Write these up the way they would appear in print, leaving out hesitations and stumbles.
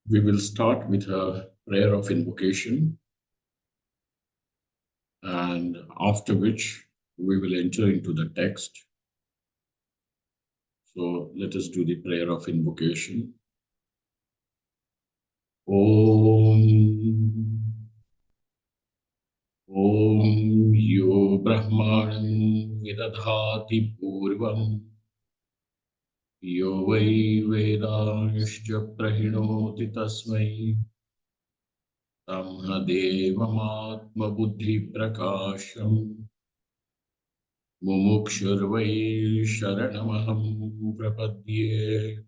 We will start with a prayer of invocation, and after which we will enter into the text. So let us do the prayer of invocation. Om Om Yo Brahmanam Vidadhati Purvam Yo Vai Vedanshcha Prahinoti Tasmai Tamha Devamatma Buddhi Prakasham Mumukshurvai Sharanamaham Prapadye.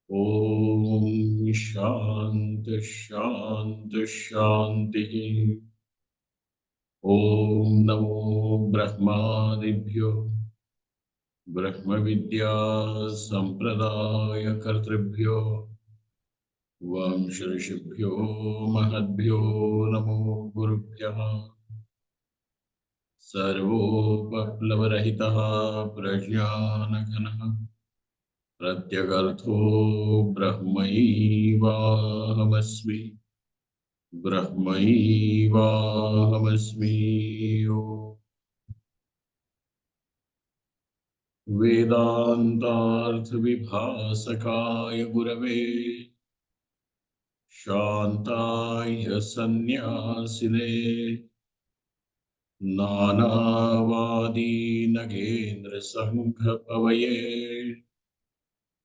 Om Shanti Shanti Shanti. Om Namo Brahmadibhyo Brahma Vidya Sampradaya Kartribhyo Vamsharishibhyo Mahadbhyo Namo Gurubhyaha Sarvopaplavarahitaha Prajnanaganaha Pratyagartho Brahmaivahamasmi Brahmaivahamasmi. Vedantartha-vibhasakaya Gurave Shantaya Sannyasine Nanavadi Nagendra Sangha Pavaye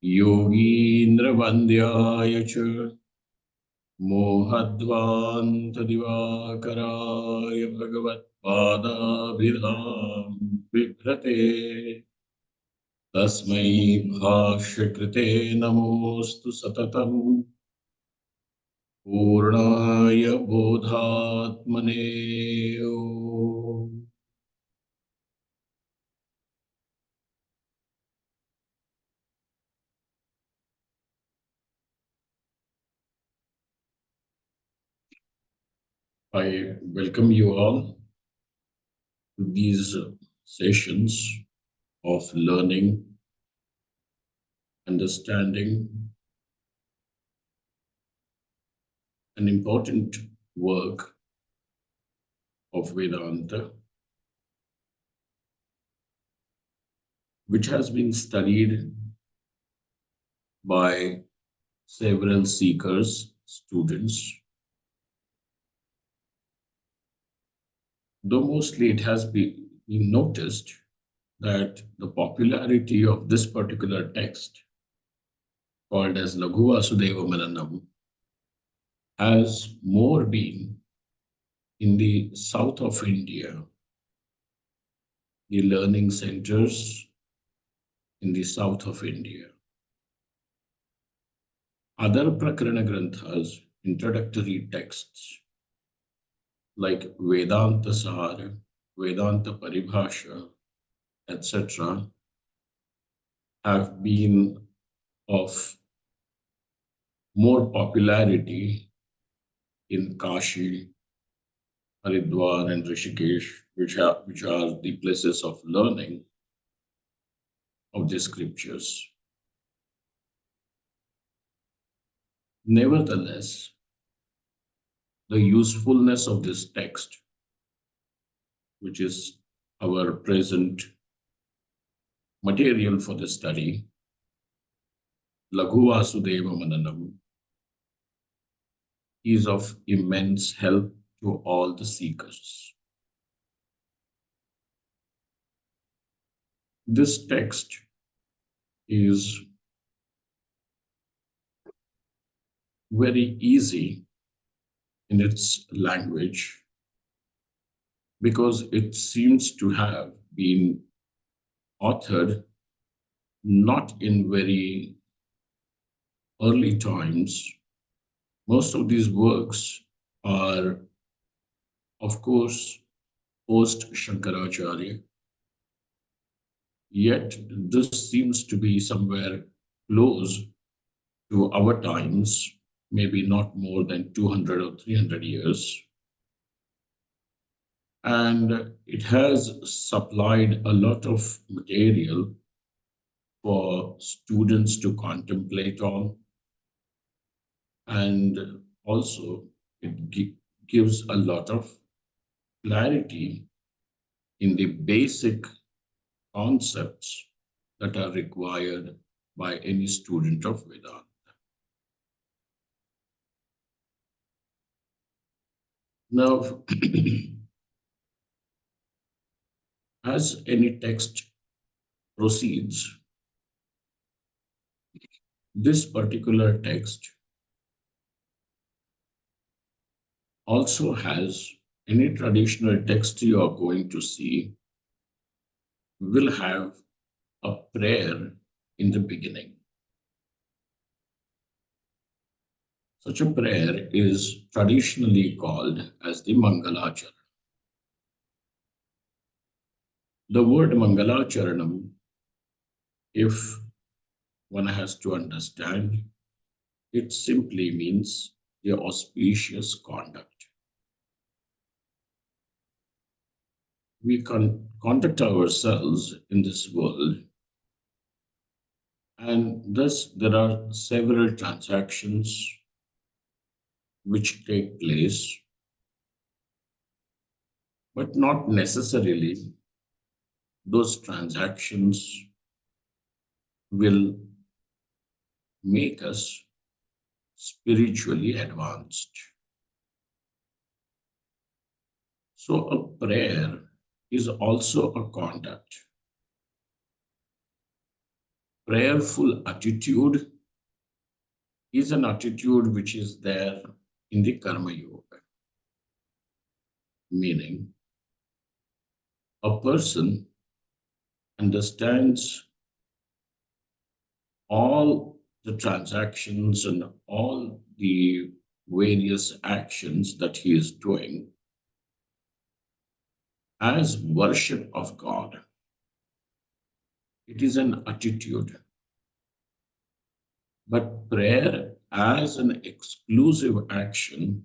Yogindra Vandyaya Cha Mohadvanta Divakaraya Bhagavat Pada Vidham Vibhrate Tasmai Bhashakrite Namostu Satatam Purnaya Bodhatmane. I welcome you all to these sessions of learning, understanding an important work of Vedanta, which has been studied by several seekers, students, though mostly it has been noticed that the popularity of this particular text, called as Laghuvasudeva Mananam, has more been in the south of India, the learning centers in the south of India. Other Prakarana Granthas, introductory texts like Vedanta Sahara, Vedanta Paribhasha, etc., have been of more popularity in Kashi, Haridwar, and Rishikesh, which are the places of learning of the scriptures. Nevertheless, the usefulness of this text, which is our present material for the study, Laghuvasudeva Mananam, is of immense help to all the seekers. This text is very easy in its language because it seems to have been authored not in very early times. Most of these works are, of course, post Shankaracharya, yet this seems to be somewhere close to our times, maybe not more than 200 or 300 years. And it has supplied a lot of material for students to contemplate on, And also it gives a lot of clarity in the basic concepts that are required by any student of Vedanta. Now, as any text proceeds, this particular text also has any traditional text you are going to see will have a prayer in the beginning. Such a prayer is traditionally called as the Mangalacharan. The word Mangalacharanam, if one has to understand, it simply means the auspicious conduct. We conduct ourselves in this world, and thus there are several transactions which take place, but not necessarily those transactions will make us spiritually advanced. So, a prayer is also a conduct. Prayerful attitude is an attitude which is there in the Karma Yoga, meaning a person understands all the transactions and all the various actions that he is doing as worship of God. It is an attitude. But prayer as an exclusive action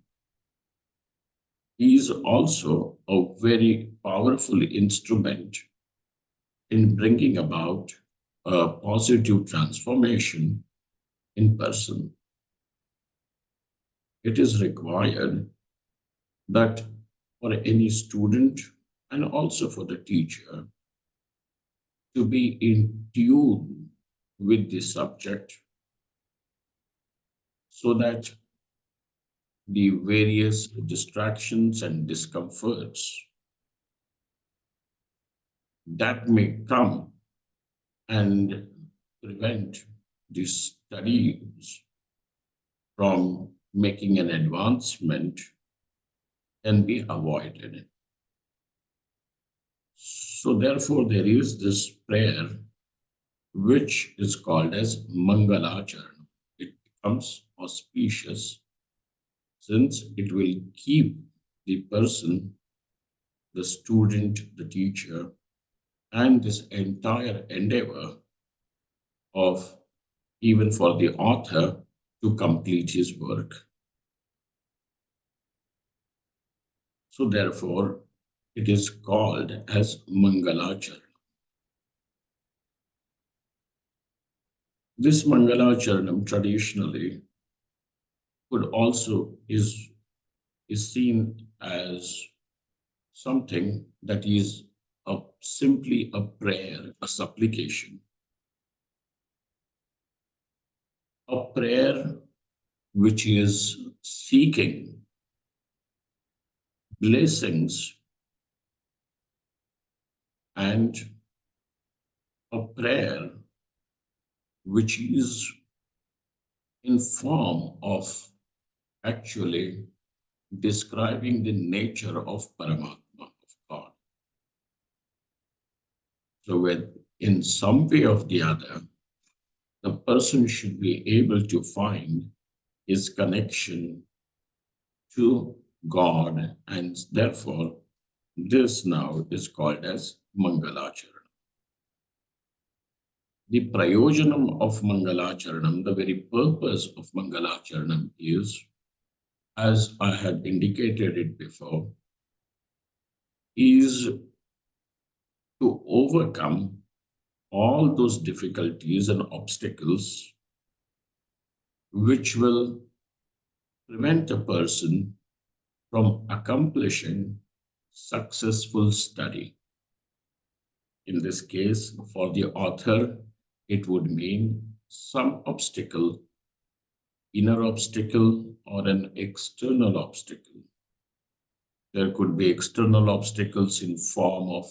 is also a very powerful instrument in bringing about a positive transformation in person. It is required that for any student and also for the teacher to be in tune with the subject so that the various distractions and discomforts that may come and prevent the studies from making an advancement can be avoided. So therefore there is this prayer which is called as Mangalacharana. It becomes auspicious since it will keep the person, the student, the teacher, and this entire endeavor of even for the author to complete his work. So therefore, it is called as Mangalacharana. This Mangalacharanam traditionally could also is seen as something that is simply a prayer, a supplication, a prayer which is seeking blessings and a prayer which is in form of actually describing the nature of Paramatma, of God. So when in some way or the other, the person should be able to find his connection to God, and therefore this now is called as Mangalacharanam. The prayojanam of Mangalacharanam, the very purpose of Mangalacharanam is, as I had indicated it before, is to overcome all those difficulties and obstacles which will prevent a person from accomplishing successful study. In this case, for the author, it would mean some obstacle, inner obstacle or an external obstacle. There could be external obstacles in form of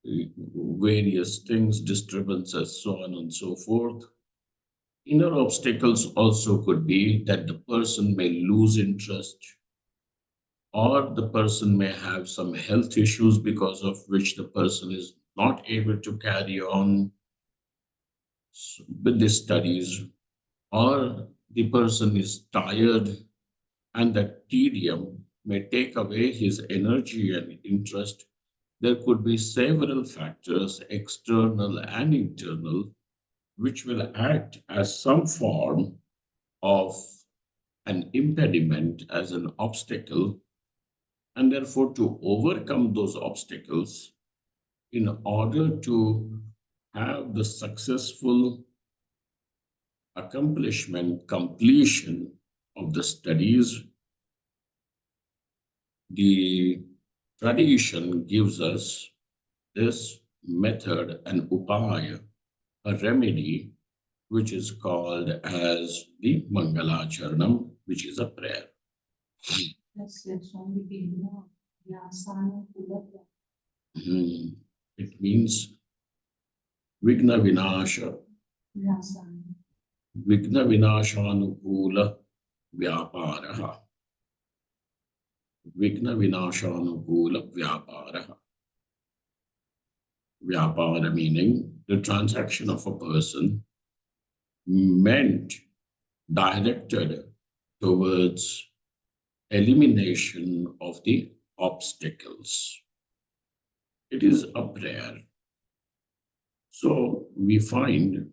various things, disturbances, so on and so forth. Inner obstacles also could be that the person may lose interest, or the person may have some health issues because of which the person is not able to carry on with the studies, or the person is tired and that tedium may take away his energy and interest. There could be several factors, external and internal, which will act as some form of an impediment, as an obstacle, and therefore to overcome those obstacles in order to have the successful accomplishment, completion of the studies, the tradition gives us this method, an upaya, a remedy, which is called as the Mangalacharanam, which is a prayer. It means Vigna Vinasha, Vigna Vinashanukula Vyaparaha. Vigna Vinashanukula Vyaparaha. Vyapara meaning the transaction of a person meant, directed towards elimination of the obstacles. It is a prayer. So we find,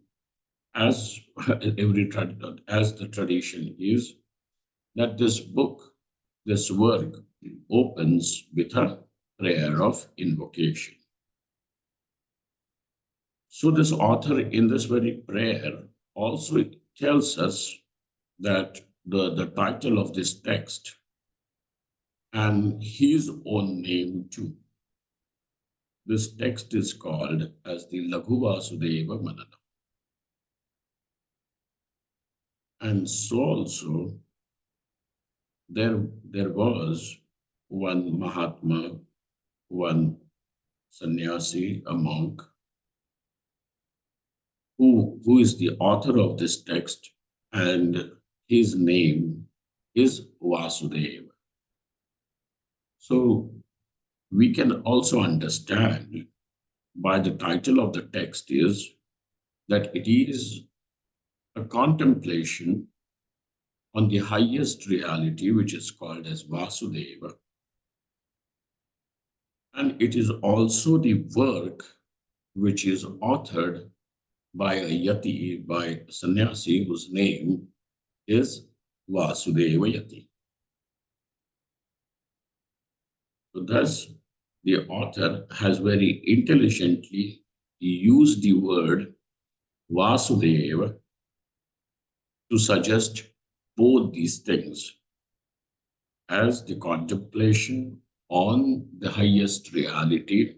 as as the tradition is, that this book, this work opens with a prayer of invocation. So this author in this very prayer also tells us that the title of this text and his own name too. This text is called as the Laghuvasudeva Mananam. And so also there was one Mahatma, one sannyasi, a monk, who is the author of this text, and his name is Vasudeva. So we can also understand by the title of the text is that it is a contemplation on the highest reality, which is called as Vasudeva. And it is also the work which is authored by a yati, by a sannyasi whose name is Vasudeva Yati. So thus, the author has very intelligently used the word Vasudeva to suggest both these things as the contemplation on the highest reality,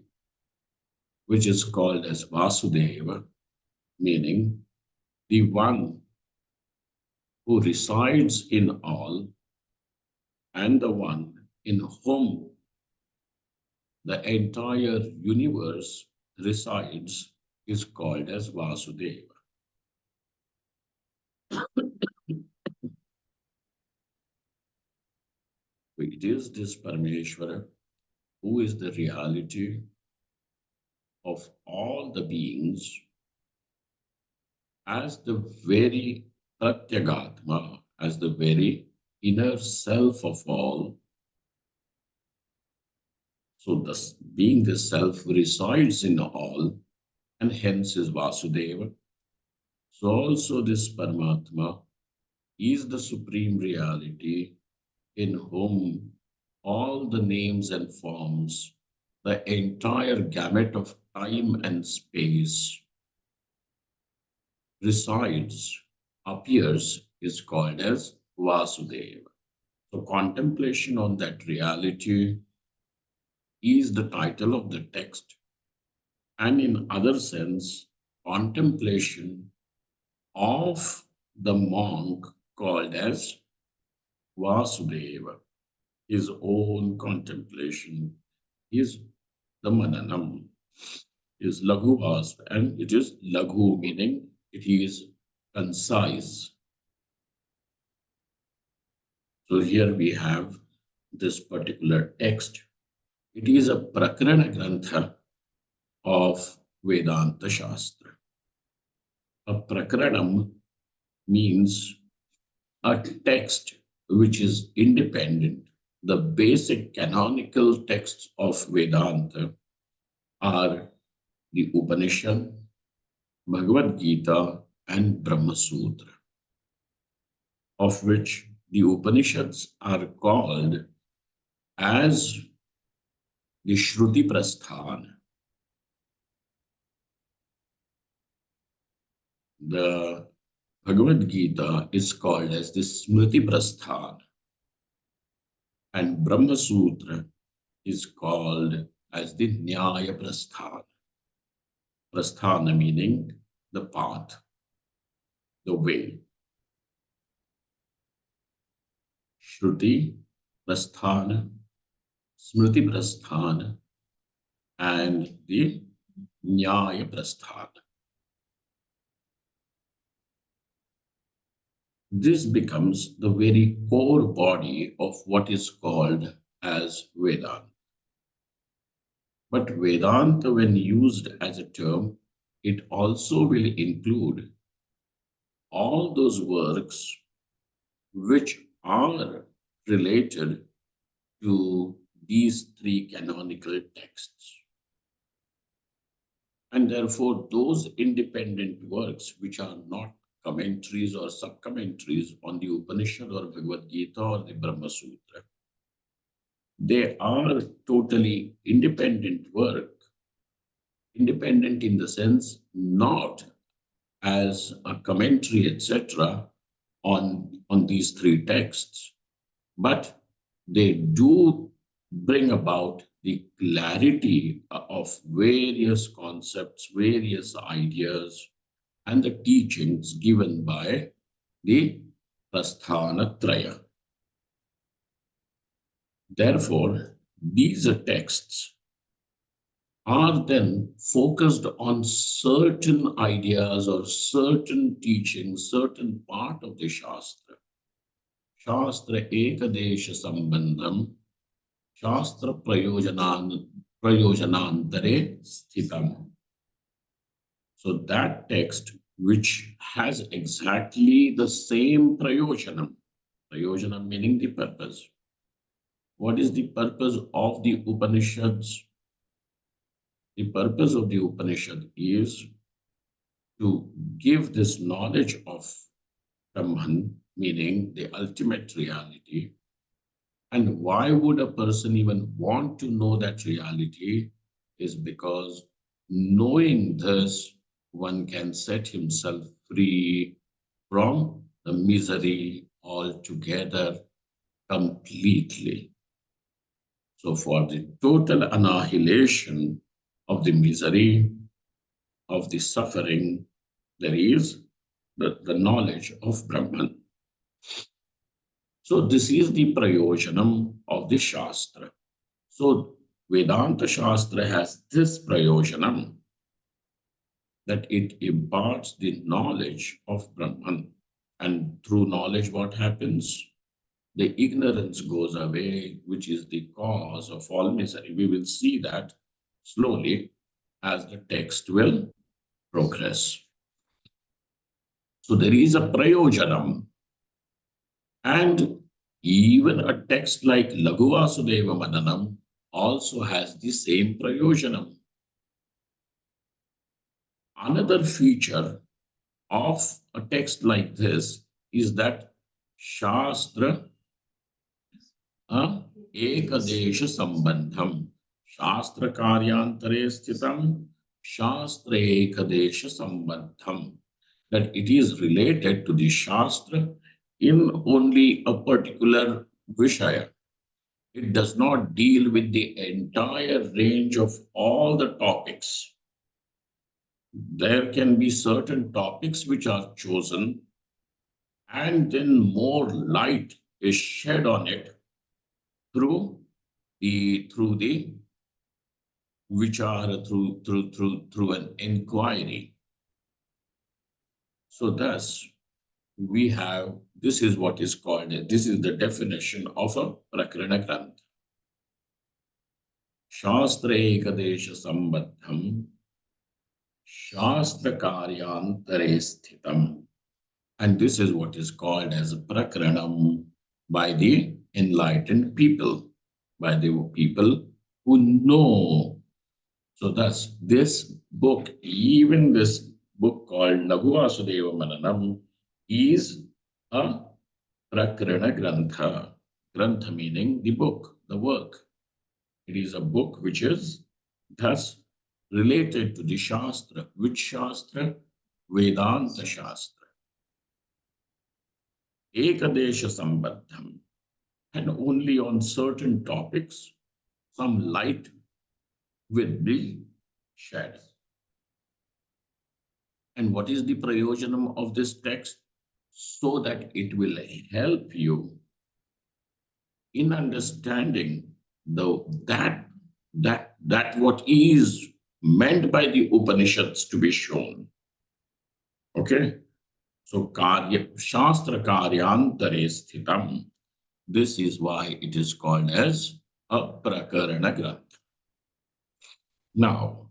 which is called as Vasudeva, meaning the one who resides in all and the one in whom the entire universe resides is called as Vasudeva. It is this Parameshwara who is the reality of all the beings as the very Pratyagatma, as the very inner self of all. So thus, being the self resides in all, and hence is Vasudeva. So also this Paramatma is the supreme reality in whom all the names and forms, the entire gamut of time and space resides, appears, is called as Vasudeva. So contemplation on that reality is the title of the text, and in other sense, contemplation of the monk called as Vasudeva, his own contemplation is the Mananam, is Laghuvas, and it is Laghu meaning it is concise. So here we have this particular text. It is a Prakarana Grantha of Vedanta Shastra. A Prakaranam means a text which is independent. The basic canonical texts of Vedanta are the Upanishad, Bhagavad Gita, and Brahma Sutra, of which the Upanishads are called as the Shruti Prasthana. The Bhagavad Gita is called as the Smriti Prasthana, and Brahma Sutra is called as the Nyaya Prasthana. Prasthana meaning the path, the way. Shruti Prasthana, Smriti Prasthana, and the Nyaya Prasthana. This becomes the very core body of what is called as Vedanta. But Vedanta, when used as a term, it also will include all those works which are related to these three canonical texts. And therefore, those independent works which are not commentaries or sub-commentaries on the Upanishad or Bhagavad Gita or the Brahma Sutra, they are totally independent work, independent in the sense not as a commentary, etc., on these three texts, but they do bring about the clarity of various concepts, various ideas, and the teachings given by the Prasthana Traya. Therefore, these texts are then focused on certain ideas or certain teachings, certain part of the Shastra. Shastra Ekadesha Sambandham, Shastra Prayojanantare Sthitam. So that text which has exactly the same Prayojanam, Prayojanam meaning the purpose. What is the purpose of the Upanishads? The purpose of the Upanishad is to give this knowledge of Brahman, meaning the ultimate reality. And why would a person even want to know that reality? Is because knowing this, one can set himself free from the misery altogether, completely. So for the total annihilation of the misery, of the suffering, there is the knowledge of Brahman. So this is the Prayojanam of the Shastra. So Vedanta Shastra has this Prayojanam, that it imparts the knowledge of Brahman. And through knowledge, what happens? The ignorance goes away, which is the cause of all misery. We will see that slowly as the text will progress. So there is a Prayojanam. And even a text like Laghuvasudeva Mananam also has the same Prayojanam. Another feature of a text like this is that Shastra Ekadesha Sambandham. Shastra Karyantare Sthitam, Shastra Ekadesha Sambandham. That it is related to the Shastra in only a particular Vishaya. It does not deal with the entire range of all the topics. There can be certain topics which are chosen, and then more light is shed on it through the which are through an inquiry. So thus we have, this is what is called, this is the definition of a prakarana grantha. Shastra ekadesha sambandham shastra karyantare sthitam. And this is what is called as prakaranam by the enlightened people, by the people who know. So thus, this book, even this book called Laghuvasudeva Mananam, is a prakarana grantha. Grantha meaning the book, the work. It is a book which is thus related to the Shastra. Which Shastra? Vedanta Shastra. Ekadesha Sambandham. And only on certain topics, some light will be shed. And what is the prayojanam of this text? So that it will help you in understanding the that what is meant by the Upanishads to be shown. Okay? So Shastra Karyantare Sthitam. This is why it is called as a Prakarana Grantha. Now,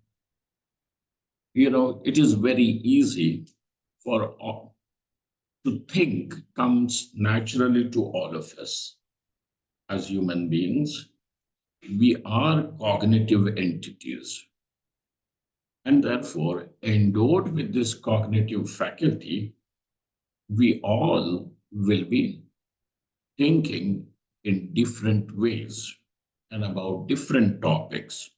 it is very easy for to think comes naturally to all of us as human beings. We are cognitive entities, and therefore endowed with this cognitive faculty, we all will be thinking in different ways and about different topics.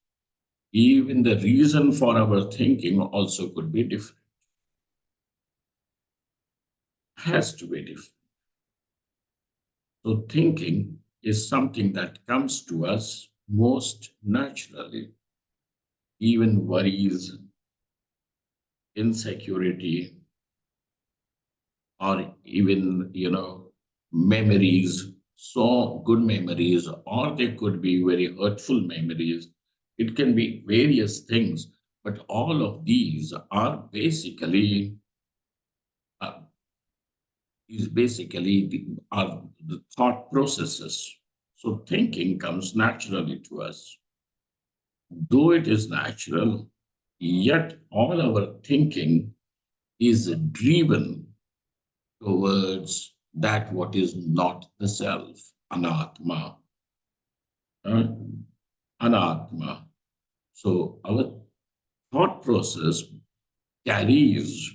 Even the reason for our thinking also could be different, has to be different. So thinking is something that comes to us most naturally. Even worries, insecurity, or even, memories, so good memories, or they could be very hurtful memories. It can be various things, but all of these are basically uh, are the thought processes. So thinking comes naturally to us. Though it is natural, yet all our thinking is driven towards that what is not the self, anatma. uh, Anatma. So our thought process carries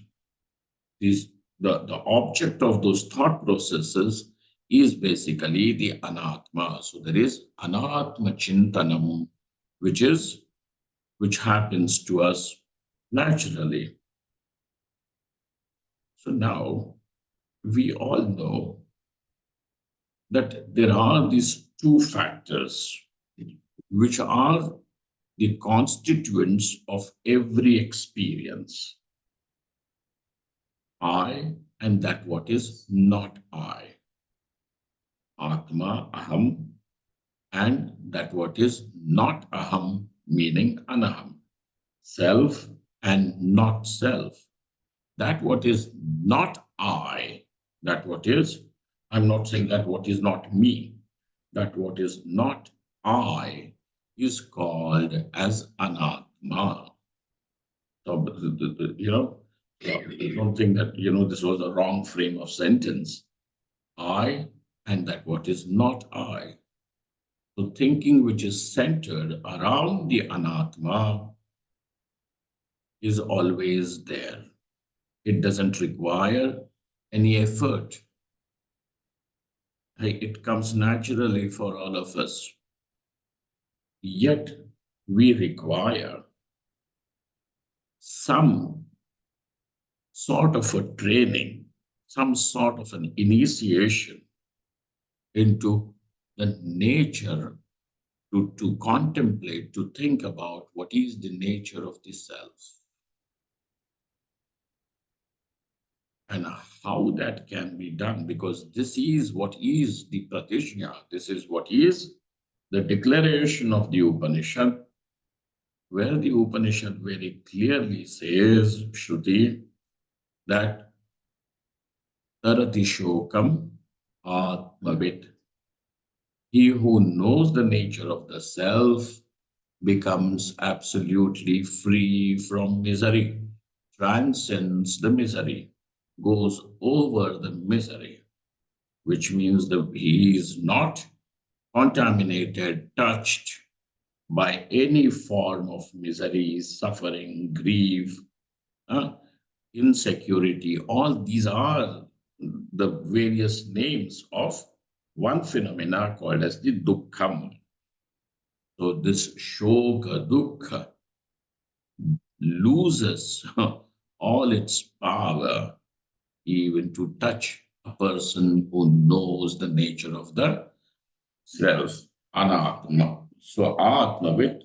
this, the object of those thought processes is basically the anatma. So there is anatma chintanam, which happens to us naturally. So now we all know that there are these two factors which are the constituents of every experience: I and that what is not I, Atma, Aham, and that what is not Aham, meaning Anaham, self and not self. That what is not I, that what is, I'm not saying that what is not me, that what is not I is called as Anatma. So, I don't think that, this was a wrong frame of sentence. I and that what is not I. So thinking which is centered around the Anatma is always there. It doesn't require any effort. It comes naturally for all of us. Yet we require some sort of a training, some sort of an initiation into the nature, to contemplate, to think about what is the nature of the self and how that can be done, because this is what is the pratishya, this is what is the declaration of the Upanishad, where the Upanishad very clearly says, Shruti, that tarati shokam atmavit. He who knows the nature of the self becomes absolutely free from misery, transcends the misery, goes over the misery, which means that he is not contaminated, touched by any form of misery, suffering, grief, uh, insecurity. All these are the various names of one phenomena called as the dukkham. So this shoka, dukkha loses all its power even to touch a person who knows the nature of the self, anatma. So atmavit,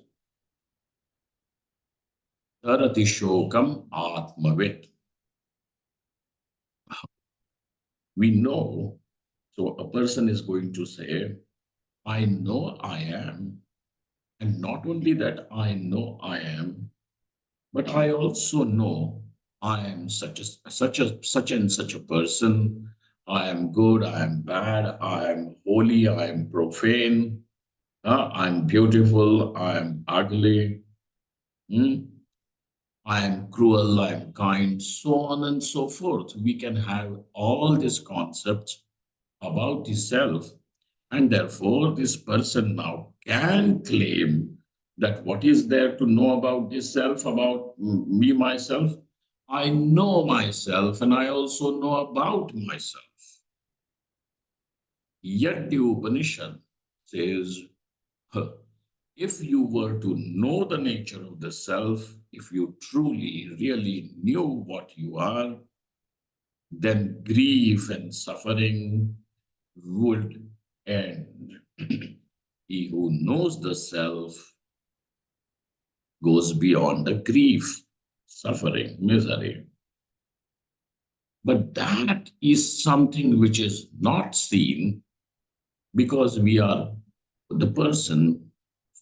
tarati shokam atmavit. We know, so a person is going to say, I know I am, and not only that I know I am, but I also know I am such and such a person. I am good, I am bad, I am holy, I am profane, I'm beautiful, I am ugly, hmm, I am cruel, I am kind, so on and so forth. We can have all these concepts about the self, and therefore this person now can claim that what is there to know about this self, about me, myself? I know myself and I also know about myself. Yet the Upanishad says, "Huh, if you were to know the nature of the self, if you truly, really knew what you are, then grief and suffering would end." He who knows the self goes beyond the grief, suffering, misery. But that is something which is not seen, because the person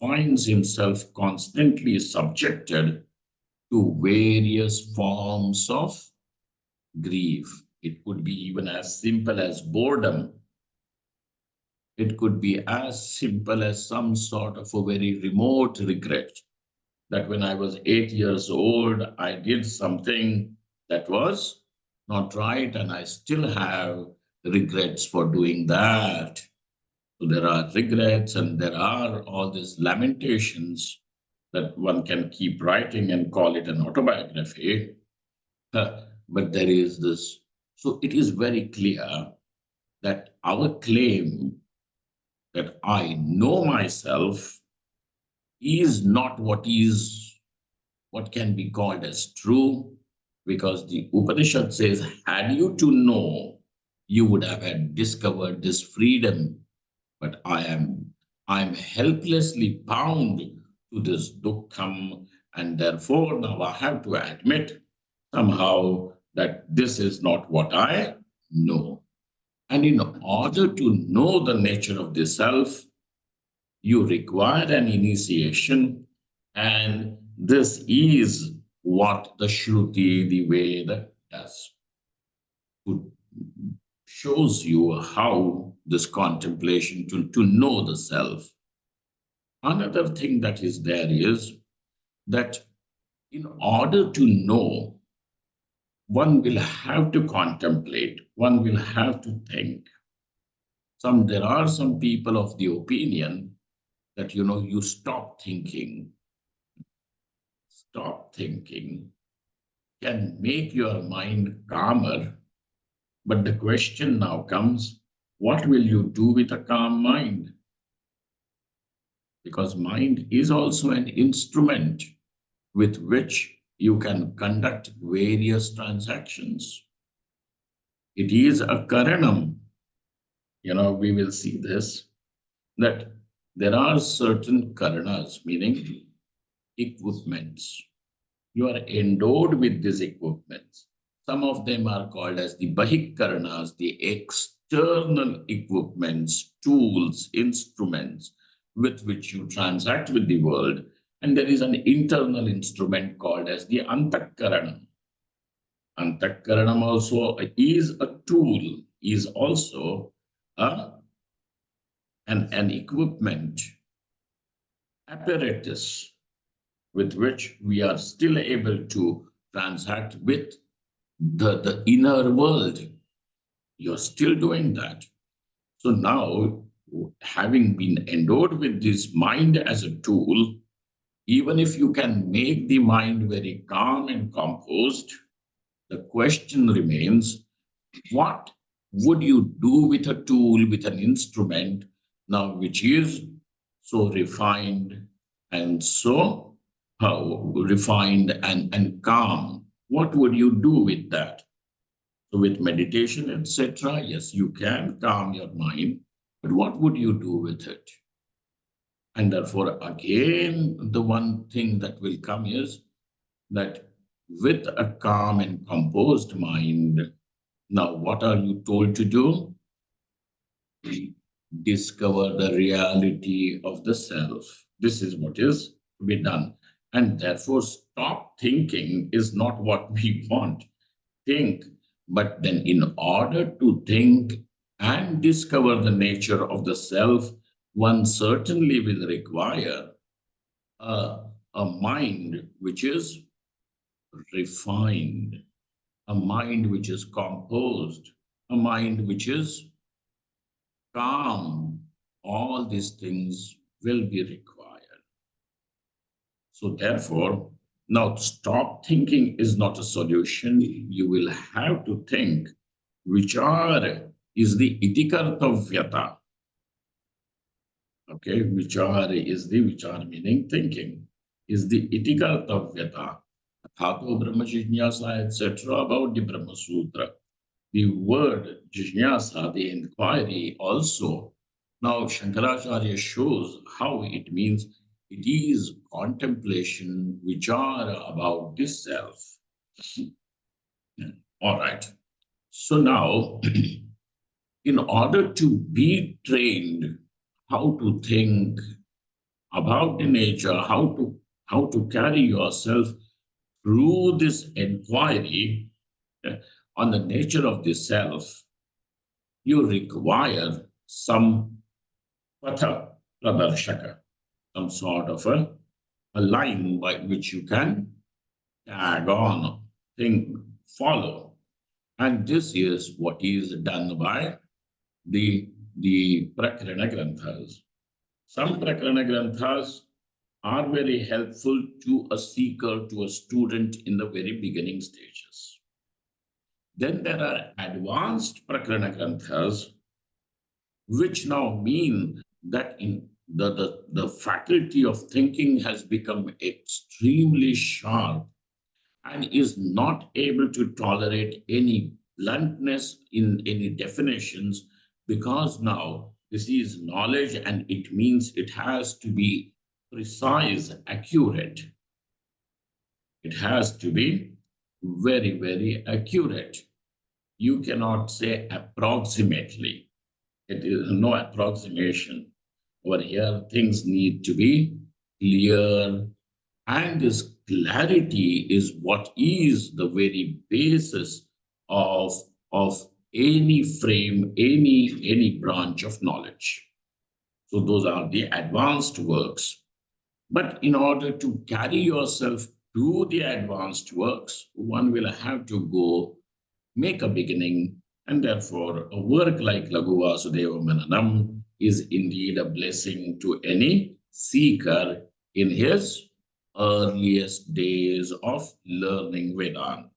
finds himself constantly subjected to various forms of grief. It could be even as simple as boredom. It could be as simple as some sort of a very remote regret that when I was 8 years old, I did something that was not right, and I still have regrets for doing that. So there are regrets, and there are all these lamentations that one can keep writing and call it an autobiography. But there is this. So it is very clear that our claim that I know myself is not what can be called as true, because the Upanishad says, had you to know, you would have had discovered this freedom. But I'm helplessly bound to this dukkham, and therefore now I have to admit somehow that this is not what I know. And in order to know the nature of the self, you require an initiation, and this is what the Shruti, the Veda, does. It shows you how this contemplation to know the self. Another thing that is there is that in order to know, one will have to contemplate, one will have to think. There are some people of the opinion that you stop thinking can make your mind calmer. But the question now comes, what will you do with a calm mind? Because mind is also an instrument with which you can conduct various transactions. It is a karanam. We will see this, that there are certain karanas, meaning equipments. You are endowed with these equipments. Some of them are called as the bahikaranas, the external equipments, tools, instruments with which you transact with the world. And there is an internal instrument called as the antakaranam. Antakaranam also is a tool, is also a, an equipment, apparatus with which we are still able to transact with the inner world. You're still doing that. So now, having been endowed with this mind as a tool, even if you can make the mind very calm and composed, the question remains, what would you do with a tool, with an instrument, now which is so refined and so refined and calm? What would you do with that? So with meditation, etc., yes, you can calm your mind, but what would you do with it? And therefore, again, the one thing that will come is that with a calm and composed mind, now what are you told to do? Discover the reality of the self. This is what is to be done. And therefore, stop thinking is not what we want. Think, but then in order to think and discover the nature of the self, one certainly will require a, a mind which is refined, a mind which is composed, a mind which is calm. All these things will be required. So, therefore, now stop thinking is not a solution. You will have to think. Vichar is the itikartavyata. Okay, vichar is the vichar meaning thinking, is the itikartavyata. Thato Brahma Jijnasa, etc. about the Brahma Sutra. The word Jijnasa, the inquiry, also. Now, Shankaracharya shows how it means it is contemplation, vichara about this self. All right. So now, in order to be trained how to think about the nature, how to carry yourself through this inquiry on the nature of the self, you require some patha pradarshaka, some sort of a line by which you can tag on, think, follow. And this is what is done by the Prakarana Granthas. Some Prakarana Granthas are very helpful to a seeker, to a student in the very beginning stages. Then there are advanced Prakarana Granthas, which now mean that in the faculty of thinking has become extremely sharp and is not able to tolerate any bluntness in any definitions, because now this is knowledge and it means it has to be precise, accurate. It has to be very, very accurate. You cannot say approximately. It is no approximation. Over here, things need to be clear, and this clarity is what is the very basis of, of any frame, any branch of knowledge. So those are the advanced works. But in order to carry yourself to the advanced works, one will have to go make a beginning, and therefore a work like Laghuvasudeva Mananam is indeed a blessing to any seeker in his earliest days of learning Vedanta.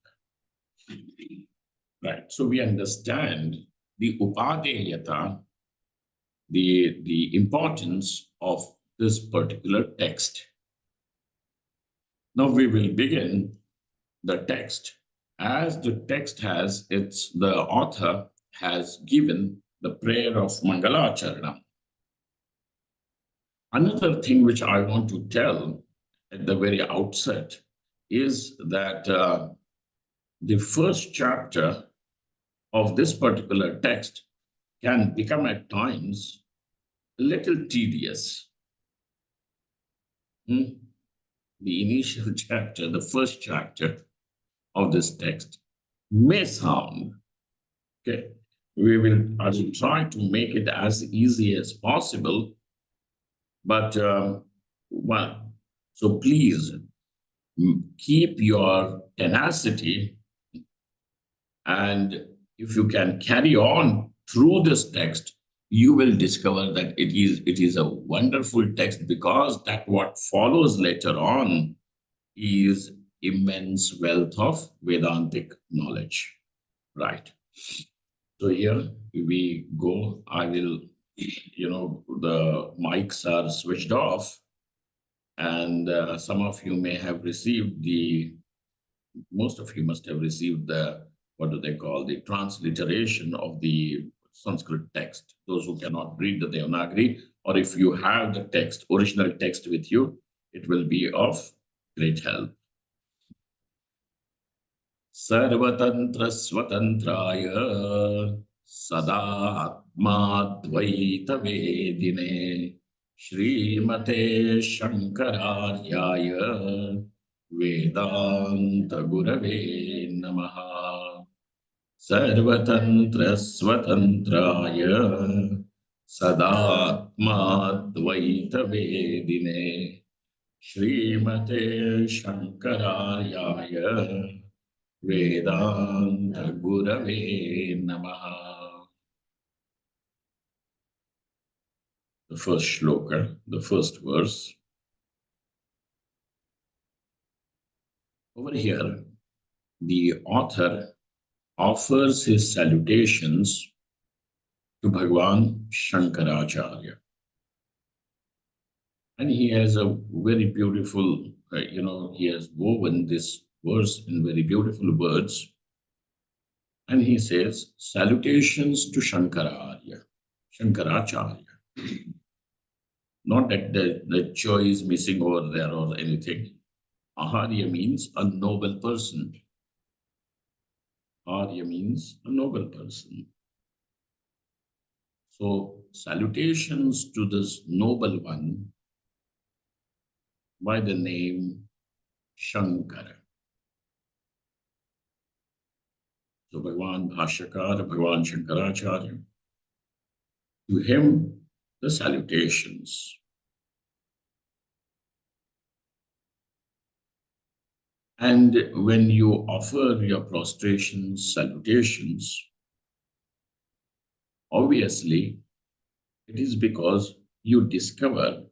Right. So we understand the upadeyata, the importance of this particular text. Now we will begin the text As the text has, the author has given the prayer of Mangalacharana. Another thing which I want to tell at the very outset is that the first chapter of this particular text can become at times a little tedious. Hmm? The initial chapter, the first chapter of this text may sound, okay, I will try to make it as easy as possible, but well, so please keep your tenacity, and if you can carry on through this text, you will discover that it is a wonderful text, because that what follows later on is immense wealth of Vedantic knowledge. Right. So here we go. I will, the mics are switched off, and some of you may have received most of you must have received what do they call, the transliteration of the Sanskrit text. Those who cannot read the Devanagari, or if you have the text, original text with you, it will be of great help. Sarvatantra Swatantraya Sadatmadvaita Vedine Shrimate Shankararyaya Vedanta Gurave Namaha. Sarvatantra Swatantraya Sadatmadvaita Vedine Shrimate Shankararyaya Vedanta Gurave Namaha. The first shloka, the first verse. Over here, the author offers his salutations to Bhagwan Shankaracharya. And he has a very beautiful, he has woven this verse in very beautiful words. And he says, salutations to Shankaracharya. Not that the choy is missing over there or anything. Aharya means a noble person. Arya means a noble person. So salutations to this noble one by the name Shankara. So Bhagwan Bhashyakara, Bhagwan Shankaracharya, to him the salutations. And when you offer your prostrations, salutations, obviously it is because you discover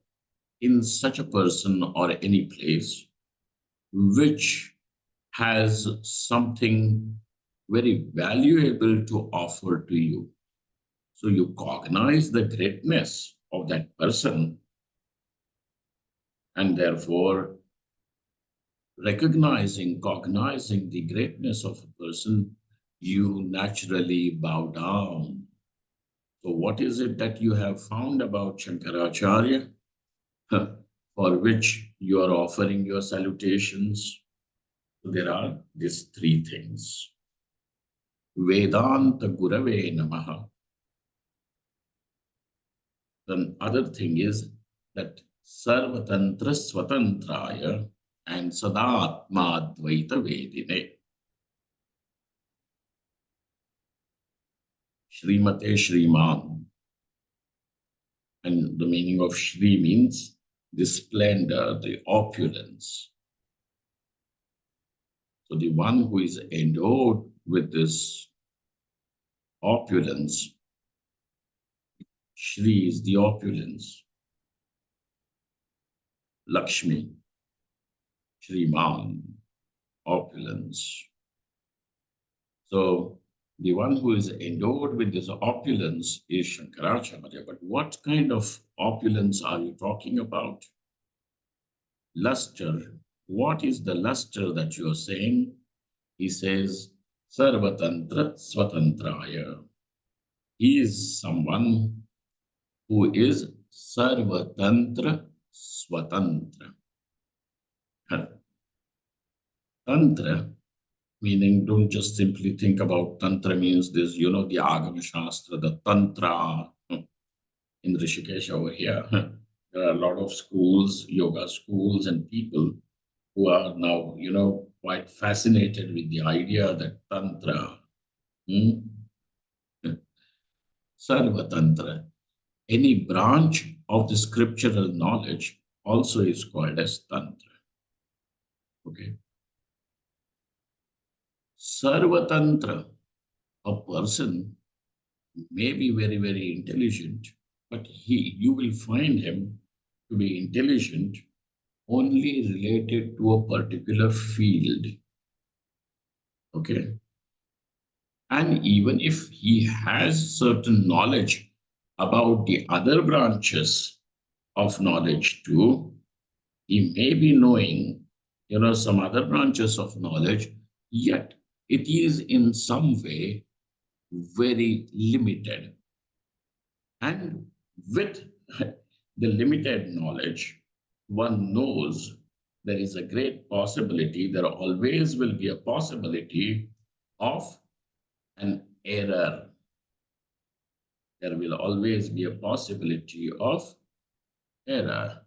in such a person or any place which has something very valuable to offer to you. So you cognize the greatness of that person, and therefore cognizing the greatness of a person, you naturally bow down. So what is it that you have found about Shankaracharya for which you are offering your salutations? So there are these three things. Vedanta Gurave Namaha. The other thing is that Sarvatantra Swatantraya and Sadatma Dvaita Vedine. Srimate Shriman. And the meaning of Shri means the splendor, the opulence. So the one who is endowed with this opulence, Shri is the opulence. Lakshmi, Shriman, opulence. So the one who is endowed with this opulence is Shankaracharya. But what kind of opulence are you talking about? Luster. What is the luster that you are saying? He says, Sarvatantra Swatantraya. He is someone who is Sarvatantra Swatantra. Tantra, meaning don't just simply think about Tantra means this, the Agama Shastra, the Tantra in Rishikesh over here. There are a lot of schools, yoga schools, and people who are now, quite fascinated with the idea that Tantra, hmm, Sarva Tantra, any branch of the scriptural knowledge also is called as Tantra. Okay. Sarva Tantra, a person may be very, very intelligent, but you will find him to be intelligent only related to a particular field. Okay. And even if he has certain knowledge about the other branches of knowledge too, he may be knowing, some other branches of knowledge, yet it is in some way very limited. And with the limited knowledge, one knows there is a great possibility, there always will be a possibility of an error. There will always be a possibility of error.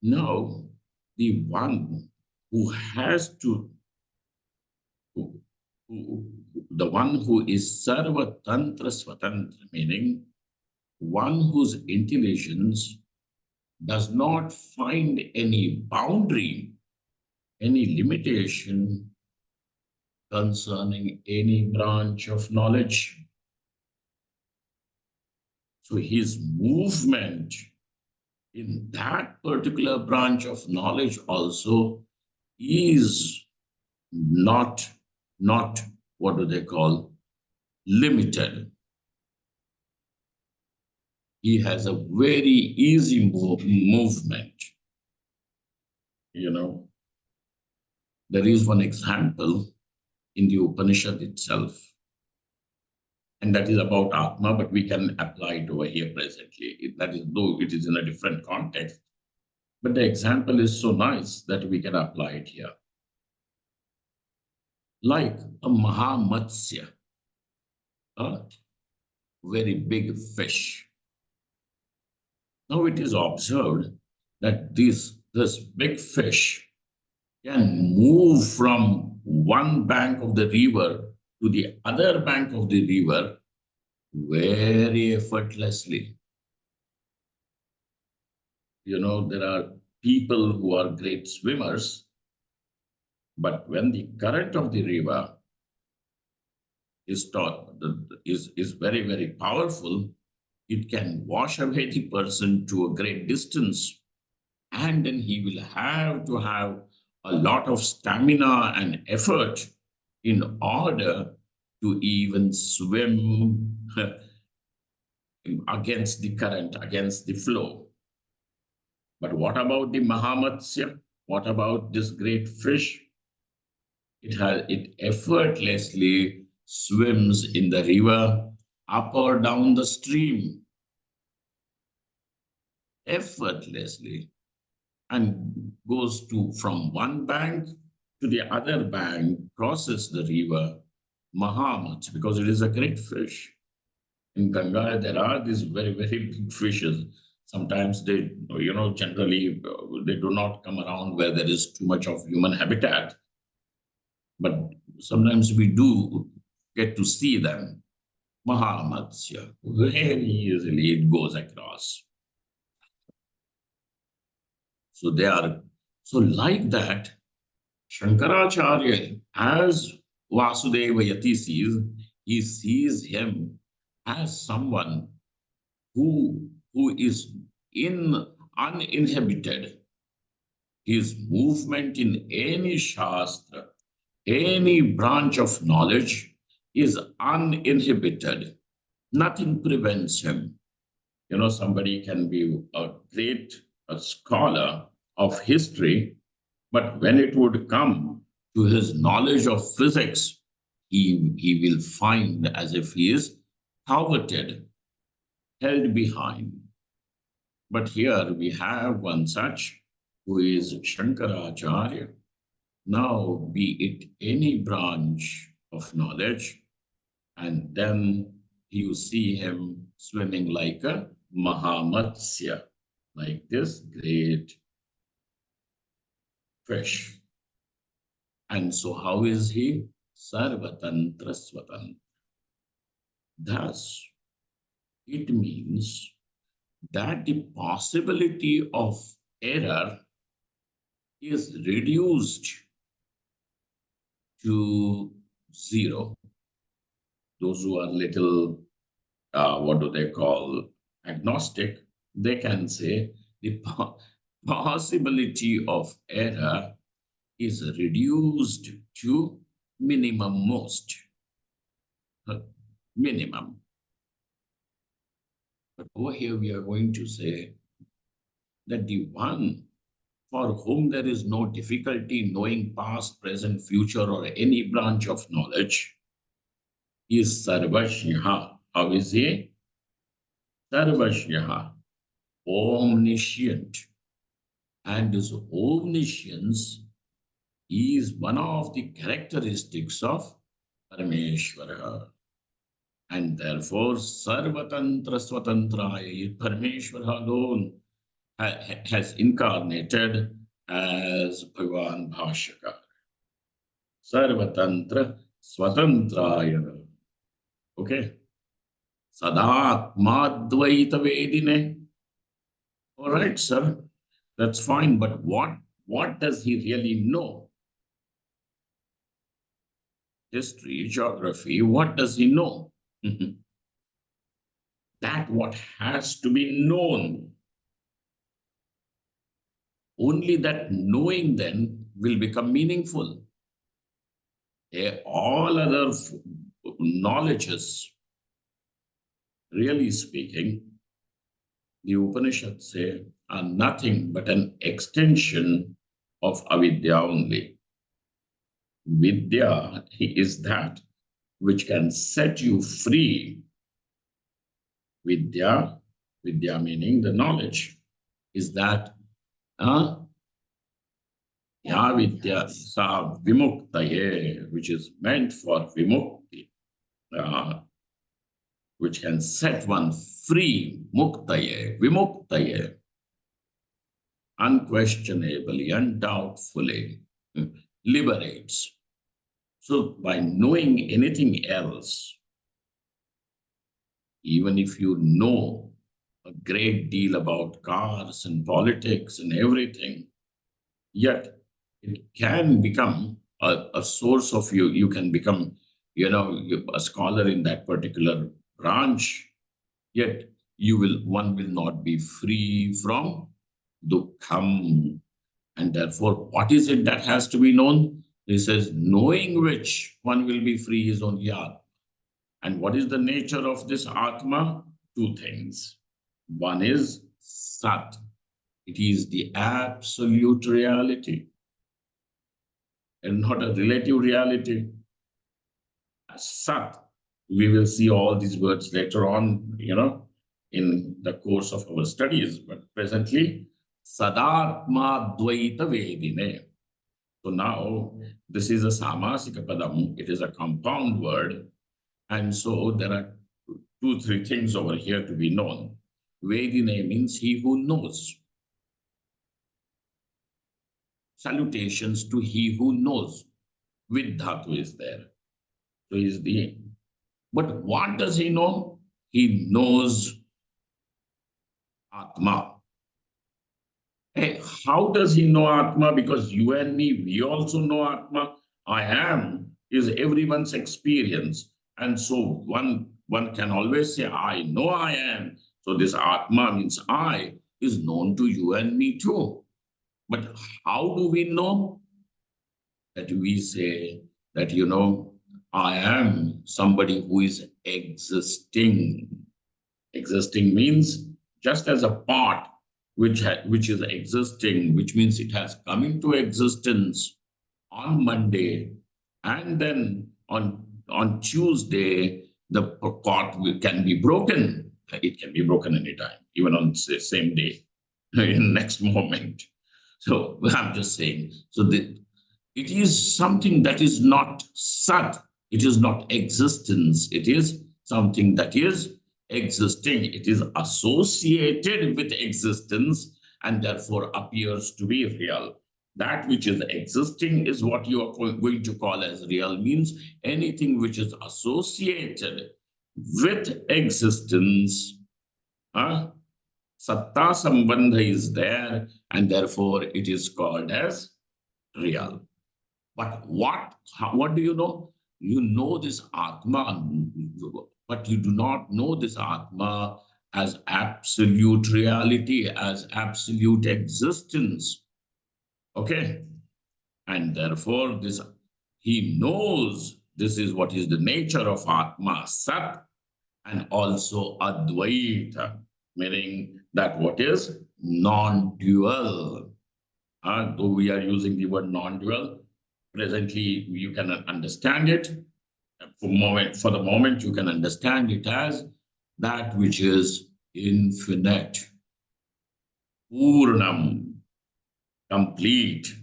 Now, the one who has to, who, the one who is Sarva Tantra Swatantra, meaning one whose intelligence does not find any boundary, any limitation concerning any branch of knowledge. So his movement in that particular branch of knowledge also is not, not what do they call, limited. He has a very easy movement. There is one example in the Upanishad itself, and that is about Atma, but we can apply it over here presently. That is, though it is in a different context, but the example is so nice that we can apply it here. Like a Mahamatsya, a very big fish. Now it is observed that this big fish can move from one bank of the river to the other bank of the river very effortlessly. There are people who are great swimmers, but when the current of the river is very, very powerful, it can wash away the person to a great distance. And then he will have to have a lot of stamina and effort in order to even swim against the current, against the flow. But what about the Mahamatsya? What about this great fish? It effortlessly swims in the river, up or down the stream, effortlessly, and goes from one bank to the other bank, crosses the river, Mahamats, because it is a great fish. In Ganga, there are these very, very big fishes. Sometimes they, generally they do not come around where there is too much of human habitat. But sometimes we do get to see them. Mahamatsya, very easily it goes across. So they are, so like that, Shankaracharya, as Vasudeva Yati sees, he sees him as someone who is uninhibited. His movement in any Shastra, any branch of knowledge is uninhibited. Nothing prevents him. Somebody can be a great scholar of history, But when it would come to his knowledge of physics, he will find as if he is coveted, held behind. But here we have one such who is Shankaracharya. Now, be it any branch of knowledge, and then you see him swimming like a Mahamatsya, like this great fish. And so, how is he? Sarvatantra Swatantra. Thus, it means that the possibility of error is reduced to zero. Those who are little, what do they call, agnostic, they can say the possibility of error is reduced to minimum most, minimum. But over here we are going to say that the one for whom there is no difficulty knowing past, present, future, or any branch of knowledge is Sarvashyaha. How is he? Sarvashyaha, omniscient. And this omniscience is one of the characteristics of Parameshwara. And therefore, Sarvatantra Swatantraya, Parameshwara alone has incarnated as Bhagavan Bhashyakar. Sarvatantra Swatantraya. Okay. Sadatmadvaita Vedine. All right, sir. That's fine. But what does he really know? History, geography, what does he know? That what has to be known. Only that knowing then will become meaningful. All other knowledges, really speaking, the Upanishads say, are nothing but an extension of avidya only. Vidya is that which can set you free. Vidya, Vidya meaning the knowledge, is that Ya Vidya Sa Vimuktaye, which is meant for Vimukti, which can set one free, Muktaye, Vimuktaye, unquestionably, undoubtfully, liberates. So by knowing anything else, even if you know a great deal about cars and politics and everything, yet it can become a source of you. You can become, a scholar in that particular branch, yet one will not be free from dukkham. And therefore, what is it that has to be known? He says, knowing which one will be free is only Atma. And what is the nature of this Atma? Two things. One is Sat. It is the absolute reality and not a relative reality. Sat. We will see all these words later on, in the course of our studies. But presently, Sadatma Dvaita Vedine. So now, this is a Samasika Padam. It is a compound word. And so there are two, three things over here to be known. Vedine means he who knows. Salutations to he who knows. With dhatu is there. So he's the. But what does he know? He knows Atma. Hey, how does he know Atma? Because you and me, we also know Atma. I am is everyone's experience. And so one can always say, I know I am. So this Atma means I is known to you and me too. But how do we know? That we say that, I am somebody who is existing. Existing means just as a part which is existing, which means it has come into existence on Monday, and then on Tuesday, the can be broken. It can be broken anytime, even on the same day, in next moment. So I'm just saying. So it is something that is not sat. It is not existence. It is something that is existing. It is associated with existence and therefore appears to be real. That which is existing is what you are going to call as real, means anything which is associated with existence. Satta sambandha is there, and therefore it is called as real. But what do you know? You know this Atma, but you do not know this Atma as absolute reality, as absolute existence. Okay? And therefore, this he knows this is what is the nature of Atma, Sat, and also Advaita, meaning that what is non-dual. Though we are using the word non-dual, presently you can understand it. For the moment, you can understand it as that which is infinite, Purnam, complete.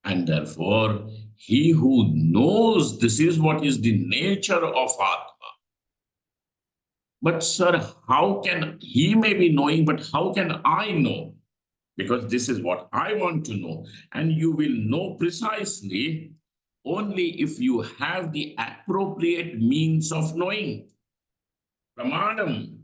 And therefore, he who knows this is what is the nature of Atma. But, sir, how can he may be knowing, but how can I know? Because this is what I want to know. And you will know precisely only if you have the appropriate means of knowing. Pramanam.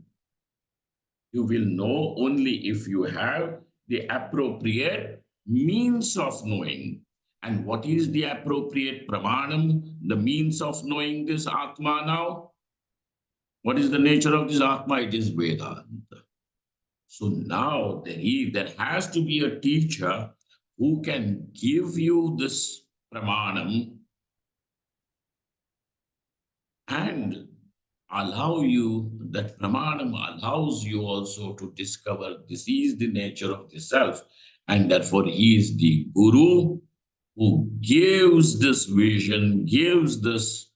You will know only if you have the appropriate means of knowing. And what is the appropriate pramanam, the means of knowing this Atma now? What is the nature of this Atma? It is Vedanta. So now there has to be a teacher who can give you this pramanam and allow you, that pramanam allows you also to discover this is the nature of the self. And therefore, he is the guru who gives this vision, gives these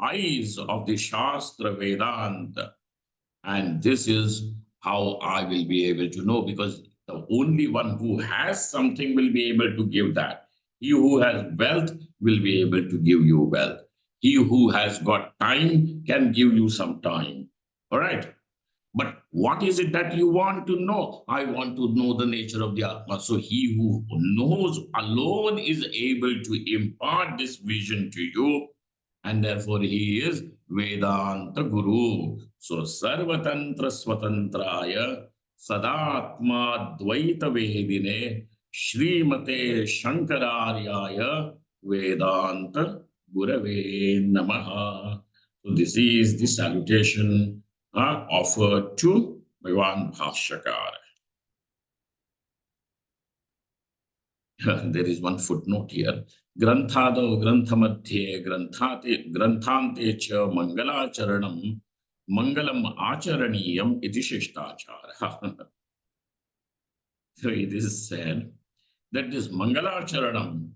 eyes of the Shastra Vedanta. And this is how I will be able to know, because the only one who has something will be able to give that. He who has wealth will be able to give you wealth. He who has got time can give you some time. All right. But what is it that you want to know? I want to know the nature of the Atma. So he who knows alone is able to impart this vision to you, and therefore he is Vedanta Guru. So Sarvatantra Swatantraya Sadatma Dvaita Vedine Srimate Shankararyaya Vedanta Gurave Namaha. So this is the salutation offered to Bhagavan Bhashyakara. There is one footnote here. Granthado Granthamadhye Granthante cha Mangalacharanam Mangalam Acharaniyam iti Shishtachara. So it is said that this Mangalacharanam,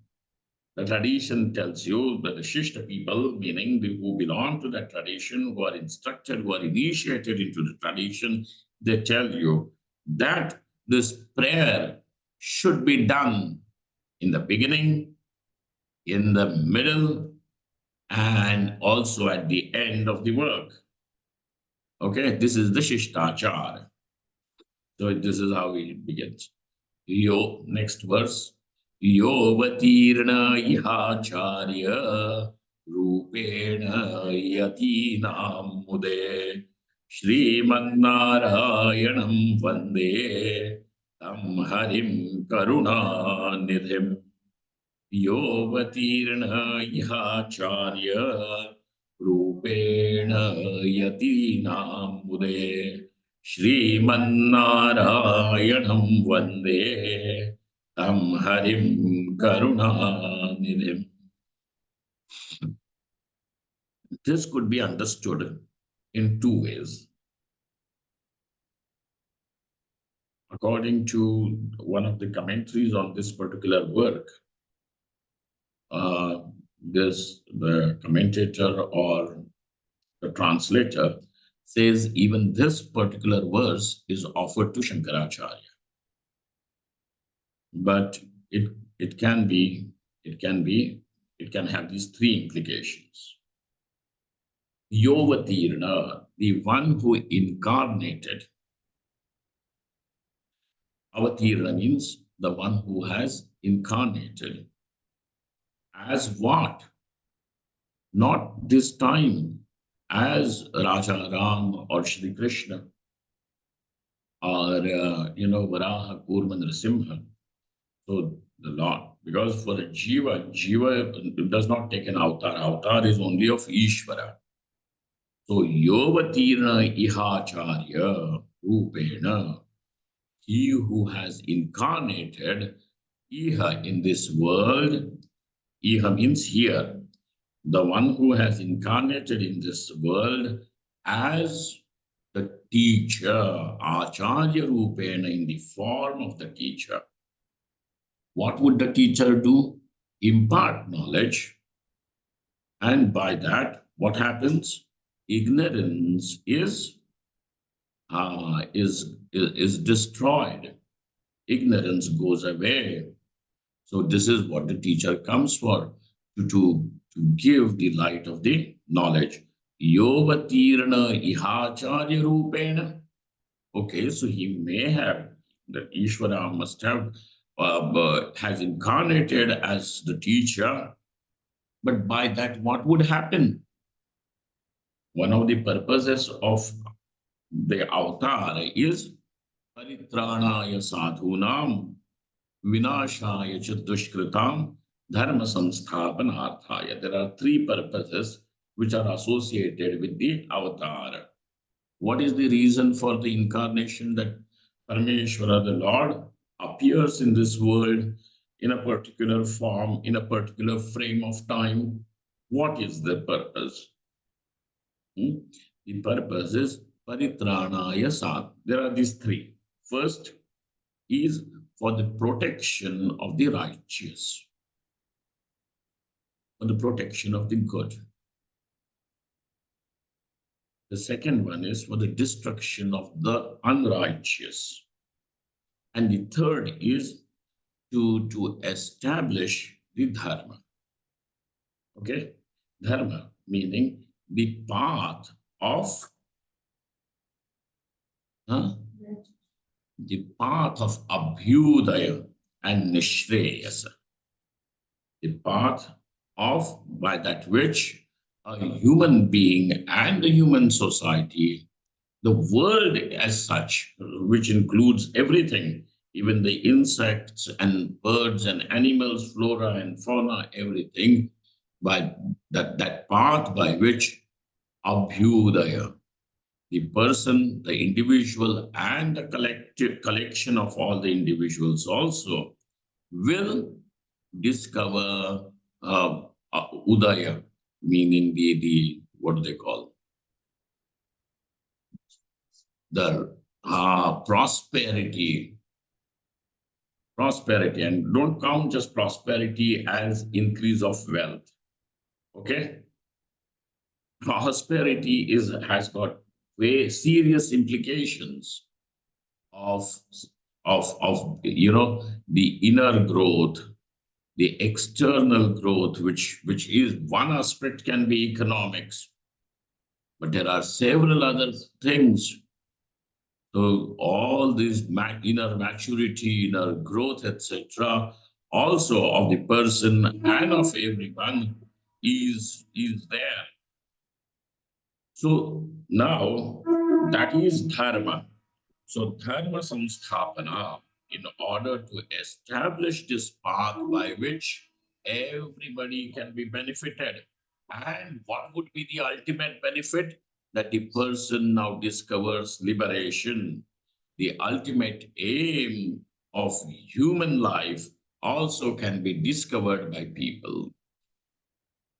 the tradition tells you that the Shishta people, meaning the who belong to that tradition, who are instructed, who are initiated into the tradition, they tell you that this prayer should be done in the beginning, in the middle, and also at the end of the work. Okay, this is the Shishtachar. So this is how it begins. Yo, next verse. Yovatirna ihacharya rupena yatinam mude Srimannarayanam vande tam harim karuna nidhim. Yovatirna ihacharya rupena yatinam mude Srimannarayanam vande tam harim karunanidhim. This could be understood in two ways. according to one of the commentaries on this particular work, uh, the commentator or the translator says even this particular verse is offered to Shankaracharya, but it it can be it can be it can have these three implications. Yovatirna, the one who incarnated. Avatirna means the one who has incarnated. As what? Not this time as Raja Ram or Shri Krishna or Varaha, Kurma, Nrsimha. So the Lord, because for the Jiva does not take an avatar. Avatar is only of Ishvara. So Yovatirna Ihacharya Rupena, he who has incarnated Iha in this world. Iha means here, the one who has incarnated in this world as the teacher, Acharya Rupena, in the form of the teacher. What would the teacher do? Impart knowledge. And by that, what happens? Ignorance is destroyed. Ignorance goes away. So this is what the teacher comes for, to give the light of the knowledge. Yovatirna ihacharya rupena. Okay, so he may have, the Ishvara must have, has incarnated as the teacher, but by that, what would happen? One of the purposes of the avatar is paritranaya sadhunam vinashaya cha dushkritam dharma samsthapanarthaya. There are three purposes which are associated with the avatar. What is the reason for the incarnation? That Parameshwara, the Lord, appears in this world in a particular form, in a particular frame of time. What is the purpose? The purpose is paritranaya sadh. There are these three. First is for the protection of the righteous, for the protection of the good. The second one is for the destruction of the unrighteous. And the third is to establish the dharma. Okay? Dharma meaning the path of the path of abhyudaya and nishreyasa. The path of by that which a human being and the human society, the world as such, which includes everything, even the insects and birds and animals, flora and fauna, everything, by that path by which abhyudaya, the person, the individual, and the collective collection of all the individuals also will discover udaya, meaning the what do they call, the prosperity. Prosperity, and don't count just prosperity as increase of wealth. Okay, prosperity has got very serious implications of the inner growth, the external growth, which is one aspect can be economics, but there are several other things. So all this inner maturity, inner growth, etc., also of the person and of everyone is there. So now that is dharma. So dharma samsthapana, in order to establish this path by which everybody can be benefited. And what would be the ultimate benefit? That the person now discovers liberation. The ultimate aim of human life also can be discovered by people.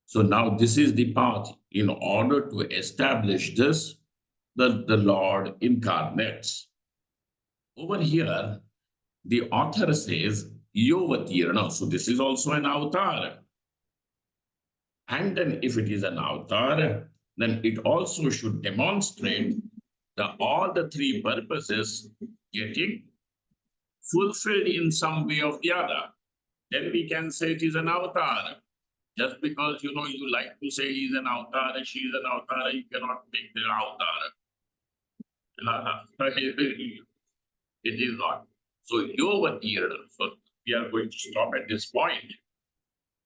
So now this is the path. In order to establish this, the Lord incarnates. Over here, the author says Yovatirna. So this is also an avatar. And then if it is an avatar, then it also should demonstrate all the three purposes getting fulfilled in some way of the other. Then we can say it is an avatar. Just because you like to say he's an avatar, she is an avatar, you cannot make the avatar. It is not. So Yovatirna. So we are going to stop at this point,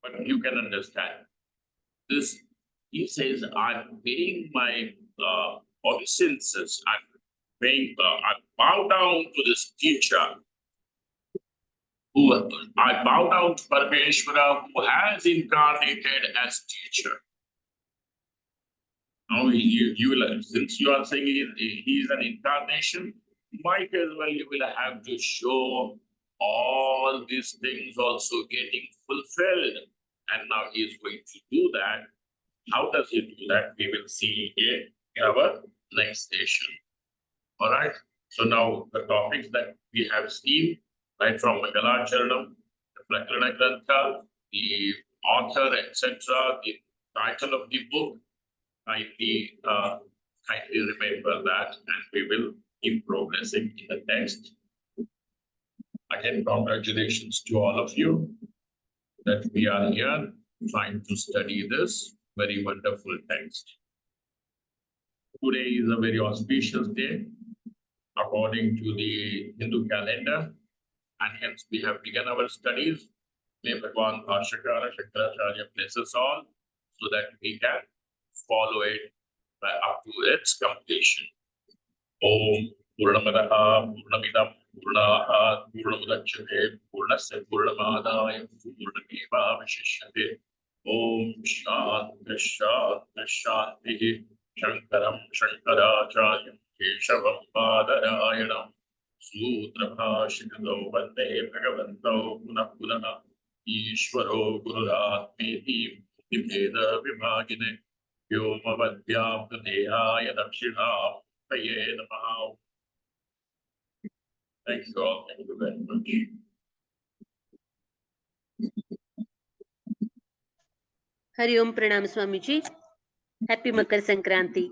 but you can understand this. He says, I'm paying my obeisances. I bow down to this teacher. I bow down to Parameshwara, who has incarnated as teacher. Now, since you are saying he is an incarnation, might as well you will have to show all these things also getting fulfilled. And now he is going to do that. How does he do that? We will see in our next session. All right. So now the topics that we have seen, right from Mangalacharanam, the Prakarana Grantha, the author, etc., the title of the book, kindly remember that, and we will keep progressing in the text. Again, congratulations to all of you that we are here trying to study this very wonderful text. Today is a very auspicious day according to the Hindu calendar, and hence we have begun our studies. May Bhagwan Bhashyakara Shankaracharya bless us all so that we can follow it up to its completion. Om Purnamadaha Purnamidam Purnaha Purnamudachyate Purnasya Purnamadaya Purnameva Vishishyate. Om Shanti Shanti Shanti. Shankaram Shankaracharya Keshavam Padarayanam Sutra Bhashikado Vande Bhagavanto Punah Punah Ishvaro Gururatmeti Viveda Vimagine Vyoma Vadyam Dehaya Dakshina Paye Namaha. Thank you all. Thank you very much. Hari Om Pranam Swamiji. Happy Makar Sankranti.